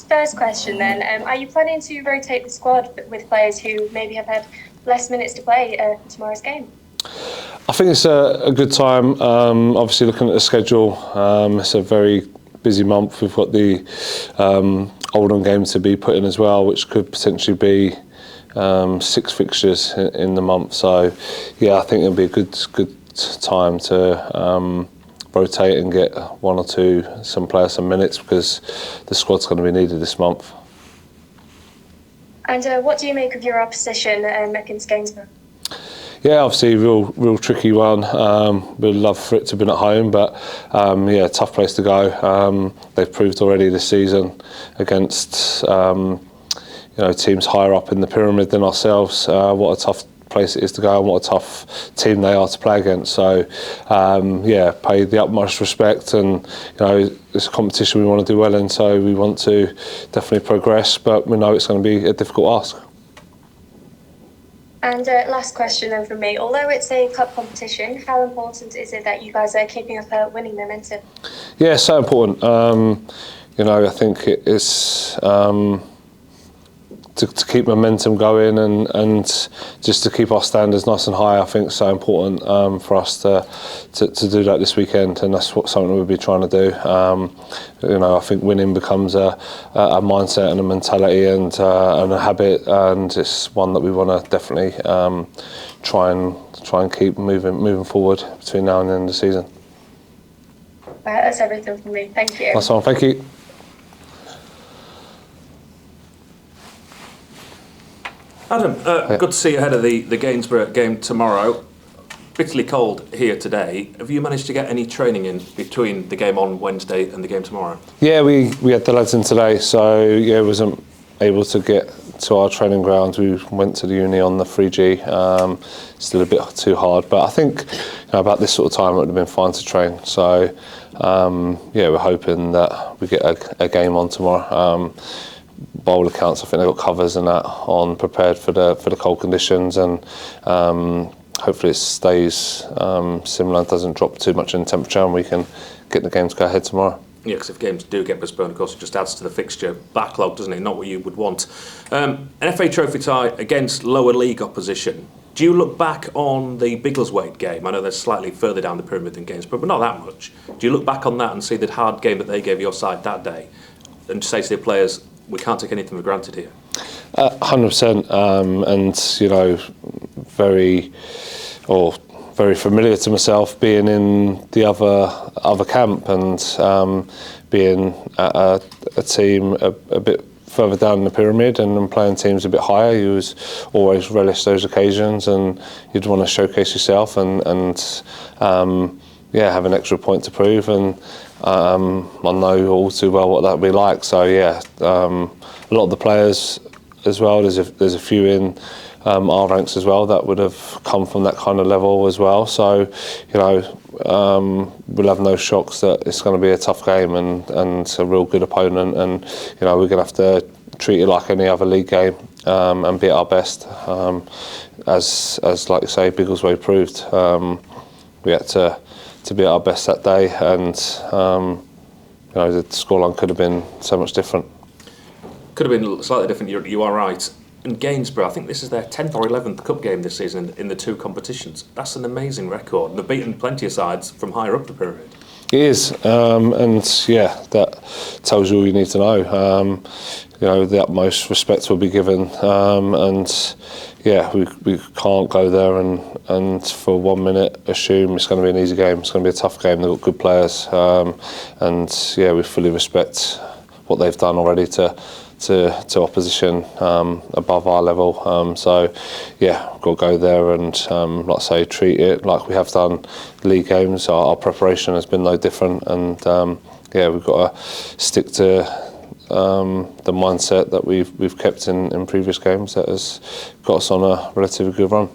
First question then, are you planning to rotate the squad with players who maybe have had less minutes to play for tomorrow's game? I think it's a good time. Obviously, looking at the schedule, it's a very busy month. We've got the Oldham game to be put in as well, which could potentially be 6 fixtures in the month. So, yeah, I think it'll be a good time to rotate and get one or two, some players some minutes, because the squad's going to be needed this month. And what do you make of your opposition against Gainsborough? Yeah, obviously real tricky one. We'd love for it to have been at home, but yeah, tough place to go. They've proved already this season against teams higher up in the pyramid than ourselves what a tough place it is to go and what a tough team they are to play against. So yeah, pay the utmost respect, and it's a competition we want to do well in, so we want to definitely progress, but we know it's going to be a difficult ask. And last question then from me. Although it's a cup competition, how important is it that you guys are keeping up a winning momentum? Yeah, so important. I think it is to keep momentum going and just to keep our standards nice and high. I think it's so important for us to do that this weekend, and that's something we'll be trying to do. I think winning becomes a mindset and a mentality and a habit, and it's one that we want to definitely try and keep moving forward between now and the end of the season. Right, that's everything from me. Thank you. That's all. Thank you. Adam, good to see you ahead of the Gainsborough game tomorrow. Bitterly cold here today. Have you managed to get any training in between the game on Wednesday and the game tomorrow? Yeah, we had the lads in today, so yeah, wasn't able to get to our training ground. We went to the uni on the 3G. Still a bit too hard, but I think about this sort of time it would have been fine to train. So yeah, we're hoping that we get a game on tomorrow. By all accounts, I think they've got covers and that on prepared for the cold conditions, and hopefully it stays similar and doesn't drop too much in temperature, and we can get the games go ahead tomorrow. Yeah, because if games do get postponed, of course, it just adds to the fixture backlog, doesn't it? Not what you would want. An FA Trophy tie against lower league opposition. Do you look back on the Biggleswade game? I know they're slightly further down the pyramid than Gainsborough, but not that much. Do you look back on that and see the hard game that they gave your side that day and say to the players, we can't take anything for granted here? 100%, and very familiar to myself being in the other camp and being at a team a bit further down the pyramid and playing teams a bit higher. You was always relish those occasions, and you'd want to showcase yourself and have an extra point to prove, and I know all too well what that would be like. So yeah, a lot of the players as well, there's a few in our ranks as well that would have come from that kind of level as well. So we'll have no shocks that it's going to be a tough game and a real good opponent, and we're going to have to treat it like any other league game and be at our best, as like you say, Biggleswade proved. We had to be at our best that day, and the scoreline could have been so much different. Could have been slightly different, you are right. And Gainsborough, I think this is their 10th or 11th cup game this season in the two competitions. That's an amazing record. They've beaten plenty of sides from higher up the pyramid. It is, and yeah, that tells you all you need to know. The utmost respect will be given, and yeah, we can't go there and for 1 minute assume it's going to be an easy game. It's going to be a tough game. They've got good players, and yeah, we fully respect what they've done already to opposition above our level. So yeah, we've got to go there and like I say, treat it like we have done league games. Our preparation has been no different, and yeah, we've got to stick to the mindset that we've kept in previous games that has got us on a relatively good run.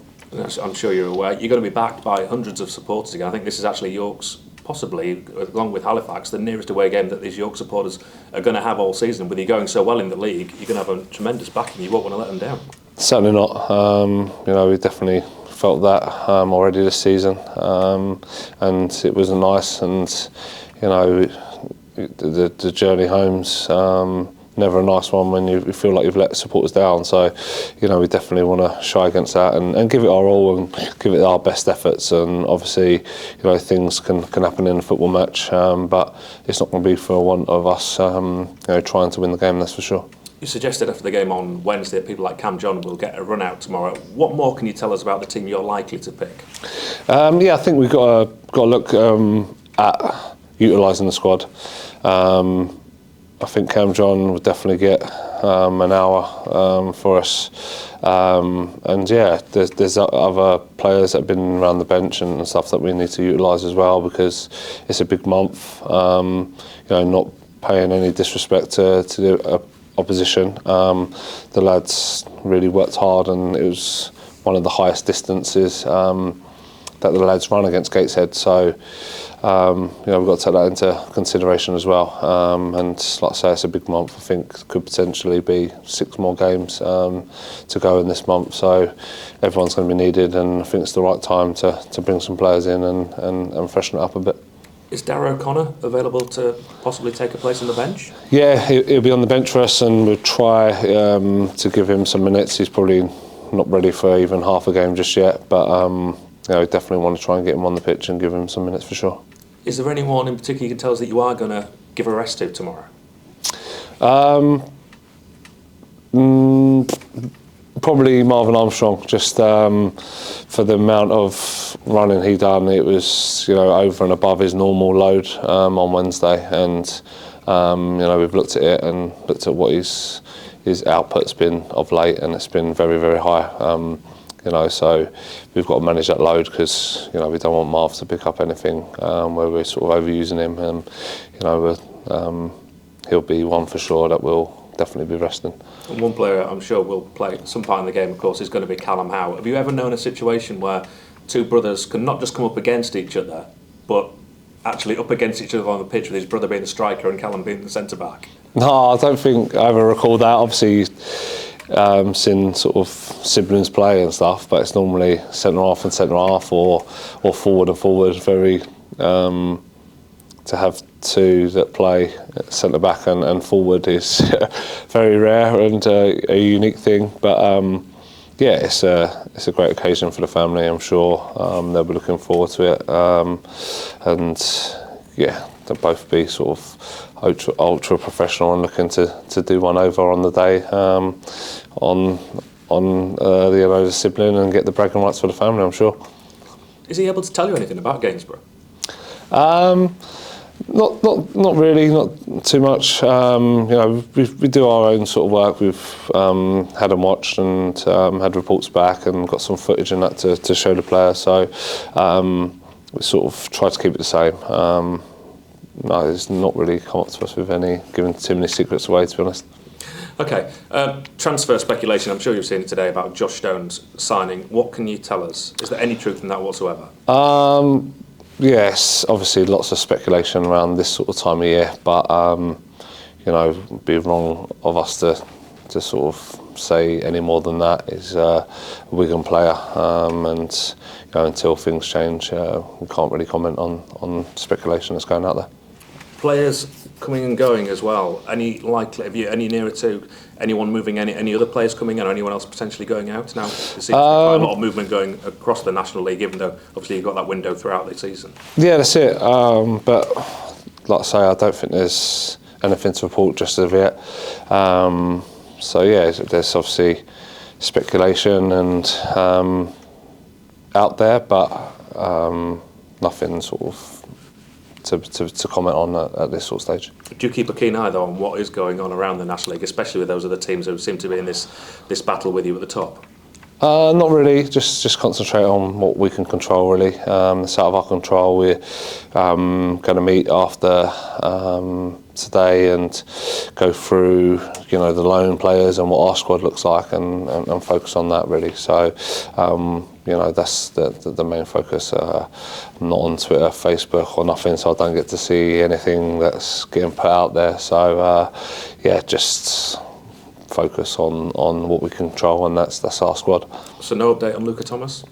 I'm sure you're aware. You're going to be backed by hundreds of supporters again. I think this is actually York's, possibly, along with Halifax, the nearest away game that these York supporters are going to have all season. With you going so well in the league, you're going to have a tremendous backing. You won't want to let them down. Certainly not. We definitely felt that already this season, and it was nice. And the journey home's never a nice one when you feel like you've let supporters down. So, we definitely want to shy against that and give it our all and give it our best efforts. And obviously, things can happen in a football match, but it's not going to be for want of us, trying to win the game. That's for sure. You suggested after the game on Wednesday that people like Cam John will get a run out tomorrow. What more can you tell us about the team you're likely to pick? I think we've got to look at utilising the squad. I think Cam John would definitely get an hour for us, there's other players that have been around the bench and stuff that we need to utilise as well, because it's a big month. Not paying any disrespect to the opposition. The lads really worked hard, and it was one of the highest distances that the lads run against Gateshead. So. We've got to take that into consideration as well. And like I say, it's a big month. I think could potentially be 6 more games to go in this month. So everyone's going to be needed, and I think it's the right time to bring some players in and freshen it up a bit. Is Darragh O'Connor available to possibly take a place on the bench? Yeah, he'll be on the bench for us, and we'll try to give him some minutes. He's probably not ready for even half a game just yet, but we definitely want to try and get him on the pitch and give him some minutes for sure. Is there anyone in particular you can tell us that you are going to give a rest to tomorrow? Probably Marvin Armstrong, just for the amount of running he done. It was over and above his normal load on Wednesday, and we've looked at it and looked at what his output's been of late, and it's been very, very high. So we've got to manage that load, because we don't want Marv to pick up anything where we're sort of overusing him, and he'll be one for sure that will definitely be resting. And one player I'm sure will play some part in the game, of course, is going to be Callum Howe. Have you ever known a situation where two brothers can not just come up against each other, but actually up against each other on the pitch, with his brother being the striker and Callum being the centre back? No, I don't think I ever recall that. Obviously, seen sort of siblings play and stuff, but it's normally centre half and centre half, or forward and forward. Very to have two that play centre back and forward is very rare and a unique thing. But it's a great occasion for the family. I'm sure they'll be looking forward to it, they'll both be sort of ultra professional and looking to do one over on the day on the sibling and get the bragging rights for the family, I'm sure. Is he able to tell you anything about Gainsborough? Not really, not too much. We do our own sort of work. We've had them watched and had reports back and got some footage and that to show the player. So we sort of try to keep it the same. No, it's not really come up to us with giving too many secrets away, to be honest. Okay, transfer speculation. I'm sure you've seen it today about Josh Stone's signing. What can you tell us? Is there any truth in that whatsoever? Yes, obviously lots of speculation around this sort of time of year, but it'd be wrong of us to sort of say any more than that. He's a Wigan player, and until things change, we can't really comment on speculation that's going out there. Players coming and going as well. Have you any nearer to anyone moving? Any other players coming in, or anyone else potentially going out now? There seems to be quite a lot of movement going across the National League, even though obviously you've got that window throughout the season. Yeah, that's it. But like I say, I don't think there's anything to report just as of yet. There's obviously speculation and out there, but nothing sort of to comment on at this sort of stage. Do you keep a keen eye though on what is going on around the National League, especially with those other teams who seem to be in this battle with you at the top? Not really. Just concentrate on what we can control. Really, it's out of our control. We're going to meet after today and go through, the loan players and what our squad looks like, and focus on that really. So, that's the main focus. I'm not on Twitter, Facebook, or nothing, so I don't get to see anything that's getting put out there. So, just focus on what we control, and that's our squad. So no update on Luca Thomas?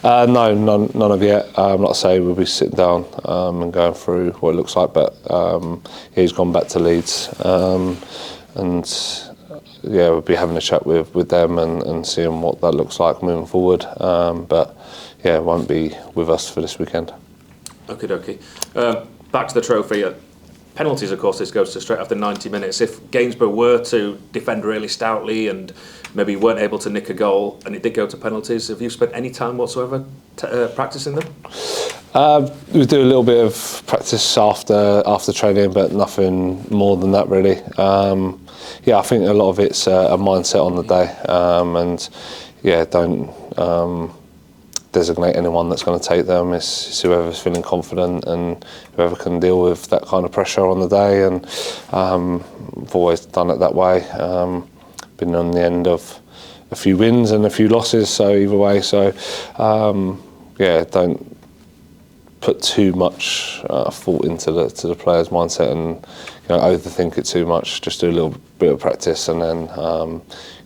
No, none of yet. Like I say, we'll be sitting down and going through what it looks like. But he's gone back to Leeds, and yeah, we'll be having a chat with them and seeing what that looks like moving forward. But yeah, it won't be with us for this weekend. Okay. Back to the trophy. Penalties, of course, this goes to straight after 90 minutes. If Gainsborough were to defend really stoutly and maybe weren't able to nick a goal and it did go to penalties, have you spent any time whatsoever practicing them? We do a little bit of practice after training, but nothing more than that really. Yeah, I think a lot of it's a mindset on the day, and yeah, don't designate anyone that's going to take them. It's whoever's feeling confident and whoever can deal with that kind of pressure on the day. And I've always done it that way. Been on the end of a few wins and a few losses, so either way. So yeah, don't put too much thought into the players' mindset and overthink it too much. Just do a little bit of practice, and then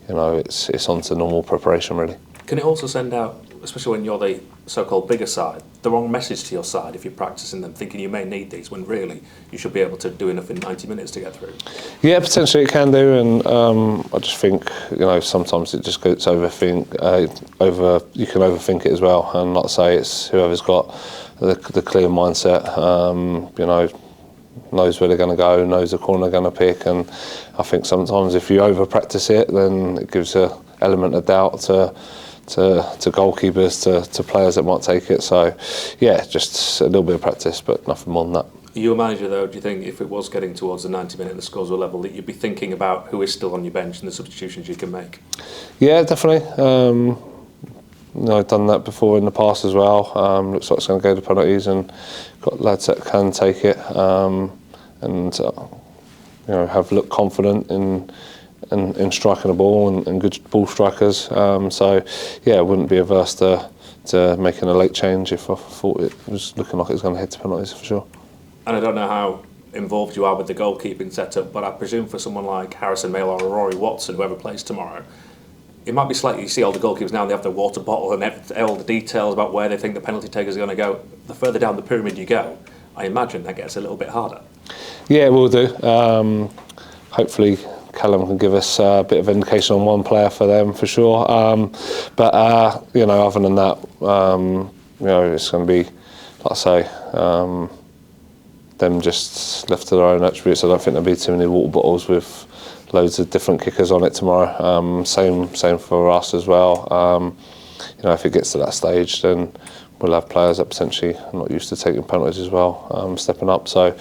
it's on to normal preparation really. Can it also send out, especially when you're the so-called bigger side, the wrong message to your side if you're practicing them, thinking you may need these, when really you should be able to do enough in 90 minutes to get through? Yeah, potentially it can do, and I just think sometimes it just gets you can overthink it as well. And like I say, it's whoever's got the clear mindset, knows where they're going to go, knows the corner they're going to pick. And I think sometimes if you over practice it, then it gives an element of doubt to goalkeepers, to players that might take it. So yeah, just a little bit of practice, but nothing more than that. You're a manager though, do you think if it was getting towards the 90 minute and the scores were level, that you'd be thinking about who is still on your bench and the substitutions you can make? Yeah, definitely. I've done that before in the past as well. Looks like it's going to go to penalties, and got lads that can take it, and have looked confident in striking the ball and good ball strikers. So yeah, I wouldn't be averse to making a late change if I thought it was looking like it was going to head to penalties for sure. And I don't know how involved you are with the goalkeeping setup, but I presume for someone like Harrison Mail or Rory Watson, whoever plays tomorrow, it might be slightly, you see all the goalkeepers now, they have their water bottle and all the details about where they think the penalty takers are going to go. The further down the pyramid you go, I imagine that gets a little bit harder. Yeah, we'll do. Hopefully Callum can give us a bit of indication on one player for them for sure. But other than that, it's going to be, like I say, them just left to their own attributes. I don't think there'll be too many water bottles with loads of different kickers on it tomorrow. Same for us as well. If it gets to that stage, then we'll have players that potentially are not used to taking penalties as well, stepping up. So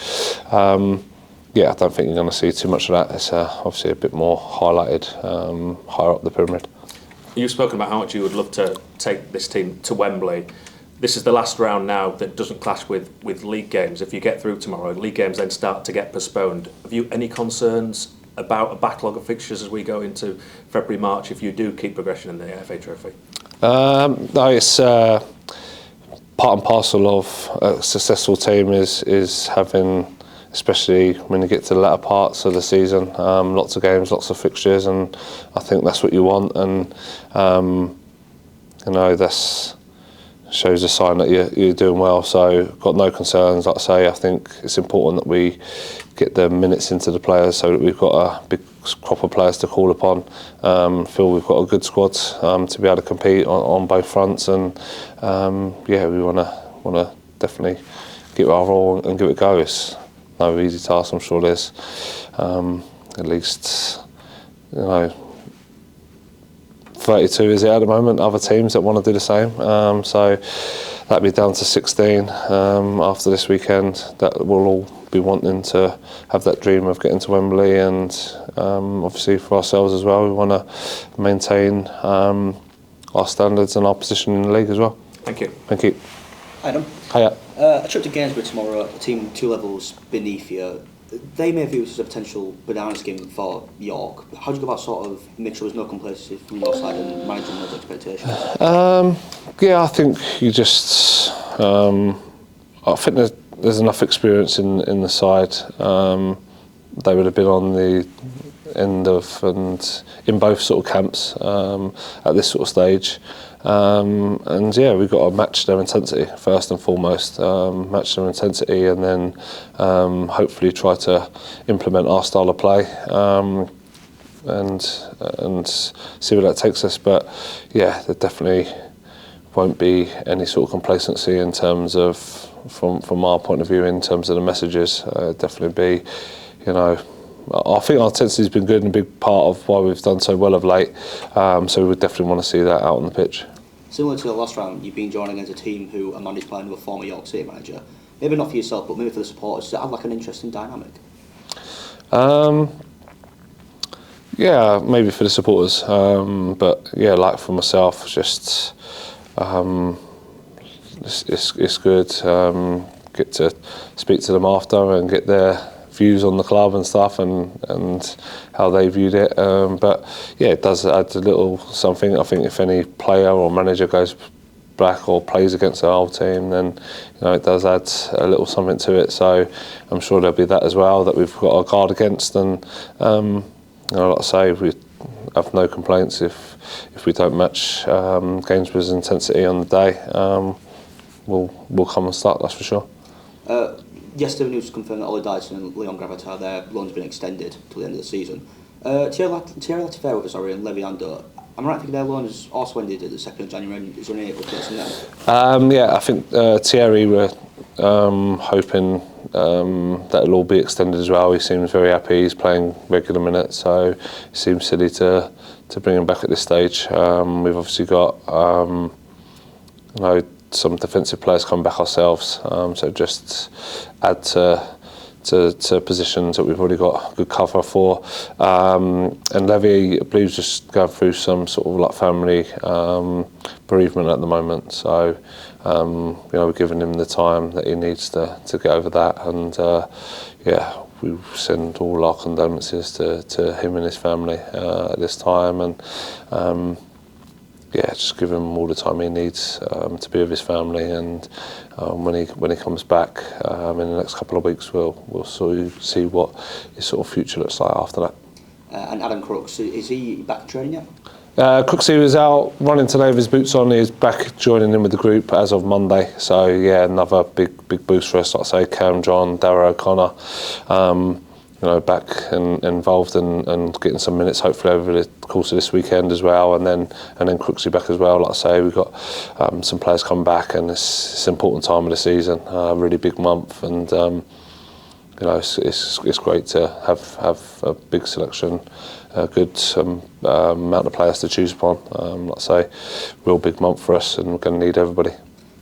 yeah, I don't think you're going to see too much of that. It's obviously a bit more highlighted higher up the pyramid. You've spoken about how much you would love to take this team to Wembley. This is the last round now that doesn't clash with league games. If you get through tomorrow, league games then start to get postponed. Have you any concerns about a backlog of fixtures as we go into February, March, if you do keep progression in the FA Trophy? No, it's part and parcel of a successful team is having, especially when you get to the latter parts of the season, lots of games, lots of fixtures, and I think that's what you want. And that's shows a sign that you're doing well. So got no concerns. Like I say, I think it's important that we get the minutes into the players so that we've got a big crop of players to call upon. Feel we've got a good squad to be able to compete on both fronts, and we want to definitely give it our all and give it a go. It's no easy task. I'm sure there's at least 32 is it at the moment, other teams that want to do the same. So that'll be down to 16 after this weekend that will all be wanting to have that dream of getting to Wembley, and obviously for ourselves as well, we want to maintain our standards and our position in the league as well. Thank you. Thank you. Adam. Hiya. A trip to Gainsborough tomorrow, a team 2 levels beneath you. They may view this as a potential bananas game for York. How do you go about sort of make sure there's no complacency from your side and managing those expectations? I think you just. I think there's enough experience in the side. They would have been on the end of and in both sort of camps at this sort of stage. And yeah, we've got to match their intensity first and foremost, match their intensity, and then hopefully try to implement our style of play. And see where that takes us. But yeah, there definitely won't be any sort of complacency in terms of, from our point of view, in terms of the messages. Definitely be, you know, I think our intensity has been good and a big part of why we've done so well of late. So we would definitely want to see that out on the pitch. Similar to the last round, you've been joining against a team who are managed by a former York City manager. Maybe not for yourself, but maybe for the supporters. Does it have like an interesting dynamic? Yeah, maybe for the supporters, but yeah, like for myself, just it's good. Get to speak to them after and get their views on the club and stuff, and how they viewed it. But yeah, it does add a little something. I think if any player or manager goes back or plays against our old team, then you know it does add a little something to it. So I'm sure there'll be that as well that we've got our guard against. And you know, like I say, we have no complaints if we don't match Gainsborough's intensity on the day. We'll come and start, that's for sure. Yesterday, news confirmed that Ollie Dyson and Leon Gravatar, their loan's been extended till the end of the season. Thierry Latifera, and Leviando, am I right thinking their loan is also ended at the 2nd of January? Is there any updates on them? Yeah, I think Thierry were hoping that it'll all be extended as well. He seems very happy. He's playing regular minutes, so it seems silly to bring him back at this stage. We've obviously got you know, some defensive players coming back ourselves, so just add to positions that we've already got good cover for. And Levy, I believe, is just going through some sort of like family bereavement at the moment. So you know, we're giving him the time that he needs to get over that. And yeah, we send all our condolences to him and his family at this time. And yeah, just give him all the time he needs to be with his family, and when he comes back in the next couple of weeks, we'll see what his sort of future looks like after that. And Adam Crooks, is he back in training yet? Crooksy was out running today with his boots on. He's back joining in with the group as of Monday. So yeah, another big boost for us. Like I say, Cam, John, Darragh O'Connor. You know, back and involved and getting some minutes hopefully over the course of this weekend as well, and then Crooksy back as well. Like I say, we've got some players coming back, and it's an important time of the season, a really big month, and you know, it's great to have a big selection, a good amount of players to choose upon. Like I say, real big month for us, and we're going to need everybody.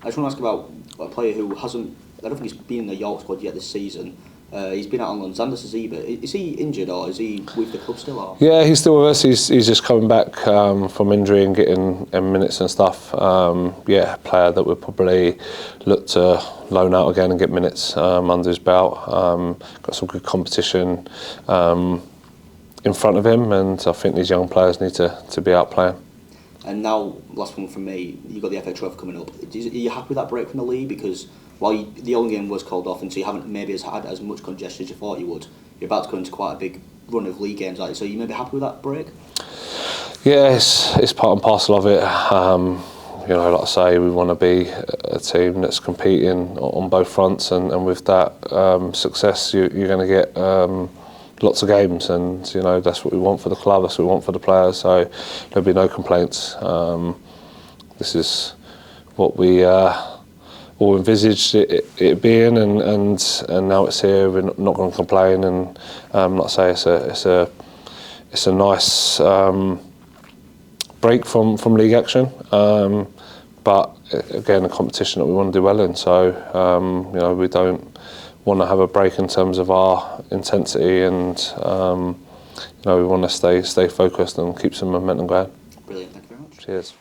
I just want to ask about a player who hasn't, I don't think he's been in the York squad yet this season. He's been out on loan, Xander Ziba. Is he injured, or is he with the club still? Or? Yeah, he's still with us. He's just coming back from injury and getting minutes and stuff. Yeah, a player that we'll probably look to loan out again and get minutes under his belt. Got some good competition in front of him, and I think these young players need to be out playing. And now, last one from me, you've got the FA Trophy coming up. Are you happy with that break from the league? Because while the Oldham game was called off, and so you haven't maybe had as much congestion as you thought you would, you're about to go into quite a big run of league games, so you may be happy with that break? Yeah, it's part and parcel of it. You know, like I say, we want to be a team that's competing on both fronts, and with that success, you're going to get lots of games, and you know, that's what we want for the club, that's what we want for the players, so there'll be no complaints. This is what we all envisaged it being, and now it's here. We're not going to complain, and like I say, it's a nice break from league action, but again, a competition that we want to do well in. So you know, we don't want to have a break in terms of our intensity, and you know, we want to stay focused and keep some momentum going. Brilliant, thank you very much. Cheers.